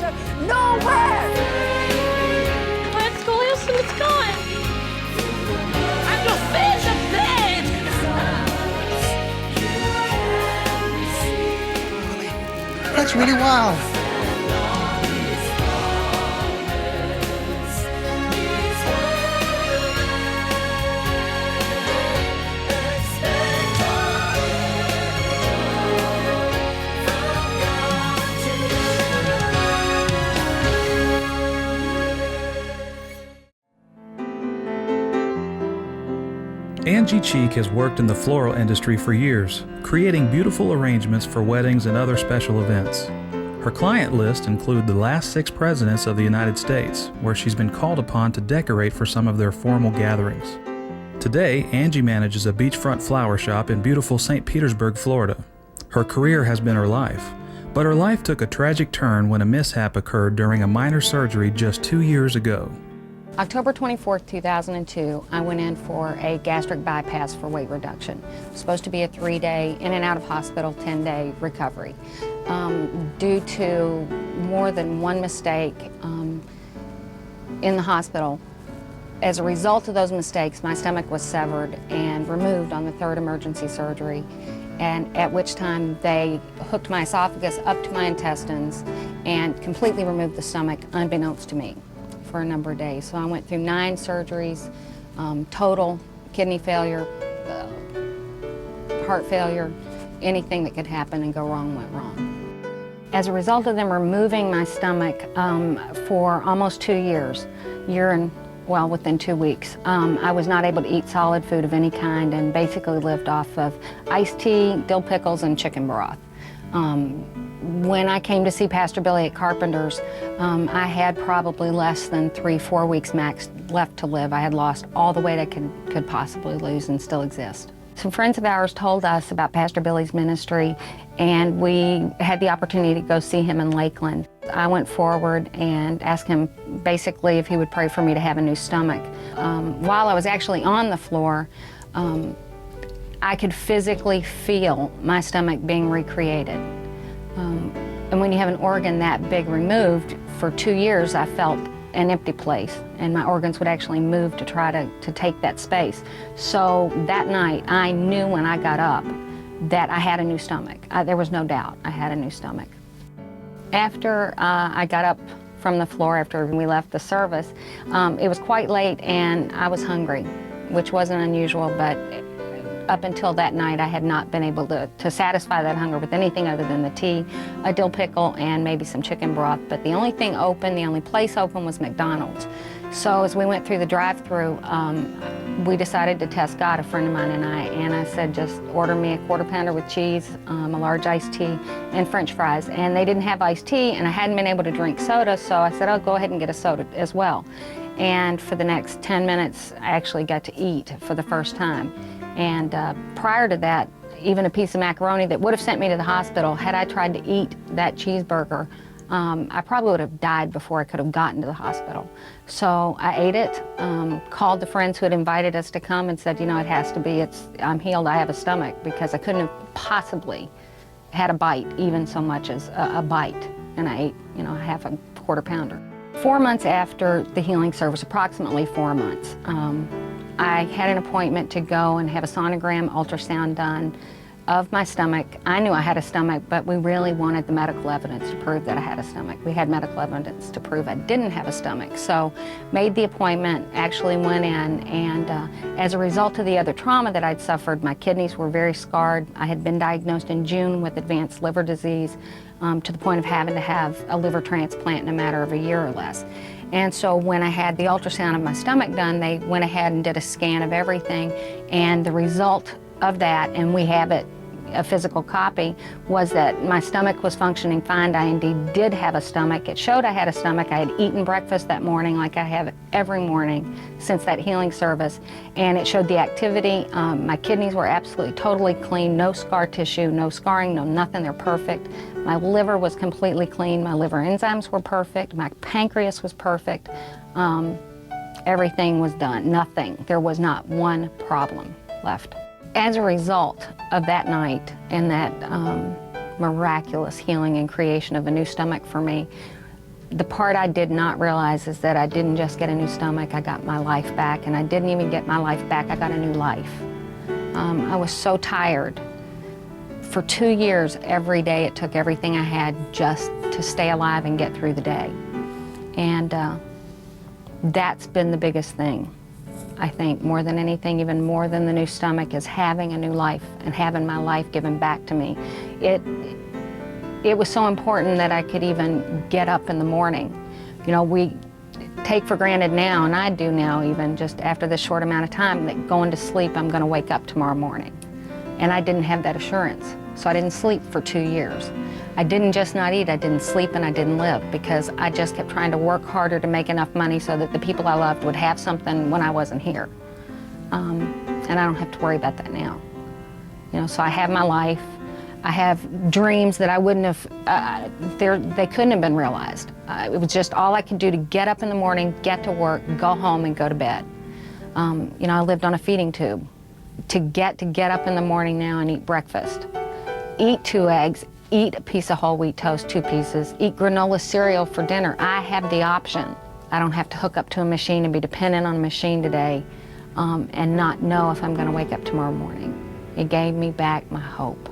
pressure nowhere. My scoliosis is gone. I can feel the pain. That's really wild. Angie Cheek has worked in the floral industry for years, creating beautiful arrangements for weddings and other special events. Her client list include the last 6 presidents of the United States, where she's been called upon to decorate for some of their formal gatherings. Today, Angie manages a beachfront flower shop in beautiful St. Petersburg, Florida. Her career has been her life, but her life took a tragic turn when a mishap occurred during a minor surgery just 2 years ago. October 24, 2002, I went in for a gastric bypass for weight reduction. It was supposed to be a 3-day in and out of hospital, 10-day recovery. Due to more than one mistake in the hospital, as a result of those mistakes, my stomach was severed and removed on the 3rd emergency surgery, and at which time they hooked my esophagus up to my intestines and completely removed the stomach, unbeknownst to me, for a number of days. So I went through 9 surgeries, total kidney failure, heart failure, anything that could happen and go wrong went wrong. As a result of them removing my stomach for almost 2 years, within 2 weeks, I was not able to eat solid food of any kind and basically lived off of iced tea, dill pickles, and chicken broth. When I came to see Pastor Billy at Carpenter's, I had probably less than 3-4 weeks max left to live. I had lost all the weight I could possibly lose and still exist. Some friends of ours told us about Pastor Billy's ministry, and we had the opportunity to go see him in Lakeland. I went forward and asked him basically if he would pray for me to have a new stomach. While I was actually on the floor, I could physically feel my stomach being recreated. And when you have an organ that big removed, for 2 years I felt an empty place, and my organs would actually move to try to take that space. So that night I knew when I got up that I had a new stomach. There was no doubt I had a new stomach. After I got up from the floor after we left the service, it was quite late and I was hungry, which wasn't unusual, but up until that night, I had not been able to satisfy that hunger with anything other than the tea, a dill pickle, and maybe some chicken broth. But the only thing open, the only place open was McDonald's. So as we went through the drive-thru, we decided to test God, a friend of mine and I said, just order me a quarter pounder with cheese, a large iced tea, and French fries. And they didn't have iced tea, and I hadn't been able to drink soda, so I said, I'll go ahead and get a soda as well. And for the next 10 minutes, I actually got to eat for the first time. And prior to that, even a piece of macaroni that would have sent me to the hospital, had I tried to eat that cheeseburger, I probably would have died before I could have gotten to the hospital. So I ate it, called the friends who had invited us to come and said, you know, it has to be, I'm healed, I have a stomach, because I couldn't have possibly had a bite, even so much as a bite. And I ate, you know, half a quarter pounder. 4 months after the healing service, approximately 4 months, I had an appointment to go and have a sonogram ultrasound done of my stomach. I knew I had a stomach, but we really wanted the medical evidence to prove that I had a stomach. We had medical evidence to prove I didn't have a stomach. So made the appointment, actually went in, and as a result of the other trauma that I'd suffered, my kidneys were very scarred. I had been diagnosed in June with advanced liver disease to the point of having to have a liver transplant in a matter of a year or less. And so when I had the ultrasound of my stomach done, they went ahead and did a scan of everything, and the result of that, and we have it, a physical copy, was that my stomach was functioning fine. I indeed did have a stomach. It showed I had a stomach. I had eaten breakfast that morning like I have every morning since that healing service, and it showed the activity. My kidneys were absolutely totally clean, no scar tissue, no scarring, no nothing. They're perfect. My liver was completely clean. My liver enzymes were perfect. My pancreas was perfect. Everything was done. Nothing. There was not one problem left. As a result of that night and that miraculous healing and creation of a new stomach for me, The part I did not realize is that I didn't just get a new stomach, I got my life back, and I didn't even get my life back, I got a new life. I was so tired. For 2 years, every day it took everything I had just to stay alive and get through the day. And that's been the biggest thing, I think, more than anything, even more than the new stomach, is having a new life and having my life given back to me. It was so important that I could even get up in the morning. You know, we take for granted now, and I do now even just after this short amount of time, that going to sleep, I'm gonna wake up tomorrow morning. And I didn't have that assurance, so I didn't sleep for 2 years. I didn't just not eat, I didn't sleep and I didn't live, because I just kept trying to work harder to make enough money so that the people I loved would have something when I wasn't here. And I don't have to worry about that now. You know, so I have my life. I have dreams that I wouldn't have, they couldn't have been realized. It was just all I could do to get up in the morning, get to work, go home and go to bed. You know, I lived on a feeding tube. To get up in the morning now and eat breakfast, eat 2 eggs, eat a piece of whole wheat toast, 2 pieces, eat granola cereal for dinner. I have the option. I don't have to hook up to a machine and be dependent on a machine today and not know if I'm gonna wake up tomorrow morning. It gave me back my hope.